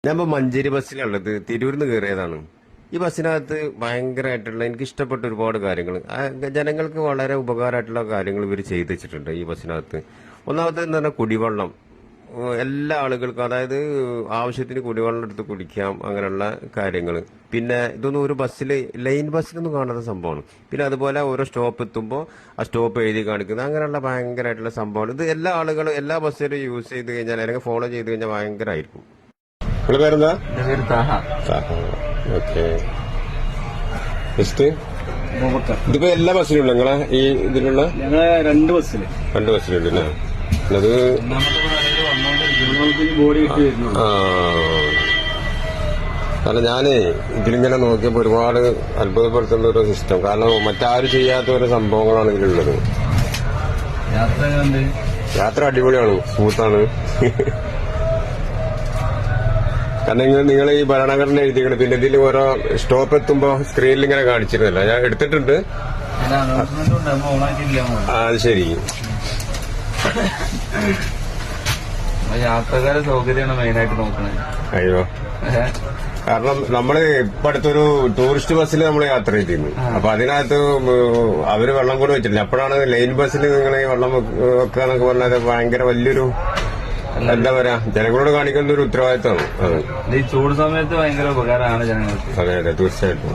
ഞാൻ ഇപ്പൊ മഞ്ചേരി ബസ്സിലുള്ളത് തിരൂരിന്ന് കയറിയതാണ്. ഈ ബസ്സിനകത്ത് ഭയങ്കരമായിട്ടുള്ള എനിക്ക് ഇഷ്ടപ്പെട്ട ഒരുപാട് കാര്യങ്ങൾ, ജനങ്ങൾക്ക് വളരെ ഉപകാരമായിട്ടുള്ള കാര്യങ്ങൾ ഇവർ ചെയ്തു വെച്ചിട്ടുണ്ട് ഈ ബസ്സിനകത്ത്. ഒന്നാമത്തെ എന്ന് പറഞ്ഞാൽ കുടിവെള്ളം. എല്ലാ ആളുകൾക്കും, അതായത് ആവശ്യത്തിന് കുടിവെള്ളം എടുത്ത് കുടിക്കാം, അങ്ങനെയുള്ള കാര്യങ്ങൾ. പിന്നെ ഇതൊന്നും ഒരു ബസ്സിൽ, ലൈൻ ബസ്സിലൊന്നും കാണാത്ത സംഭവമാണ്. പിന്നെ അതുപോലെ ഓരോ സ്റ്റോപ്പ് എത്തുമ്പോൾ ആ സ്റ്റോപ്പ് എഴുതി കാണിക്കുന്നത്, അങ്ങനെയുള്ള ഭയങ്കരമായിട്ടുള്ള സംഭവമാണ്. ഇത് എല്ലാ ആളുകളും എല്ലാ ബസ്സിലും യൂസ് ചെയ്ത് കഴിഞ്ഞാൽ അല്ലെങ്കിൽ ഫോളോ ചെയ്ത് കഴിഞ്ഞാൽ ഭയങ്കരമായിരിക്കും. നിങ്ങളുടെ പേരെന്താ? ഓക്കെ. ഇതിപ്പോ എല്ലാ ബസ്സിലും നിങ്ങളെ ഈ ഇതിലുള്ള രണ്ട് ബസ്സിലുണ്ട് അല്ലേ? അത് കാരണം ഞാനേ ഇതിലിങ്ങനെ നോക്കിയപ്പോ ഒരുപാട് അത്ഭുതപ്പെടുത്തുന്ന ഒരു സിസ്റ്റം. കാരണം മറ്റാരും ചെയ്യാത്ത ഓരോ സംഭവങ്ങളാണ് ഇതിലുള്ളത്. യാത്ര അടിപൊളിയാണ്, സ്മൂത്താണ്. കാരണം നിങ്ങൾ ഈ ഭരണഘടന എഴുതിക്കണം. പിന്നെ ഇതിൽ ഓരോ സ്റ്റോപ്പ് എത്തുമ്പോ സ്ക്രീനിൽ ഇങ്ങനെ കാണിച്ചിരുന്നല്ലോ, ഞാൻ എടുത്തിട്ടുണ്ട്. അത് ശരി. യാത്രക്കാരെ സൗകര്യമാണ് മെയിനായിട്ട് നോക്കണത്. അയ്യോ, കാരണം നമ്മള് ഇപ്പൊ അടുത്തൊരു ടൂറിസ്റ്റ് ബസ്സിൽ നമ്മൾ യാത്ര ചെയ്തിരുന്നു. അപ്പൊ അതിനകത്ത് അവര് വെള്ളം കൂടെ വെച്ചിട്ടില്ല. അപ്പോഴാണ് ലൈൻ ബസ്സിൽ നിങ്ങൾ വെള്ളം വെക്കാന്നൊക്കെ പറഞ്ഞത് ഭയങ്കര വലിയൊരു, എന്താ പറയാ, ജനങ്ങളോട് കാണിക്കുന്ന ഒരു ഉത്തരവാദിത്തമാണ്. ഈ ചൂട് സമയത്ത് ഭയങ്കര ഉപകാരമാണ് ജനങ്ങൾക്ക്. അതെ അതെ, തീർച്ചയായിട്ടും.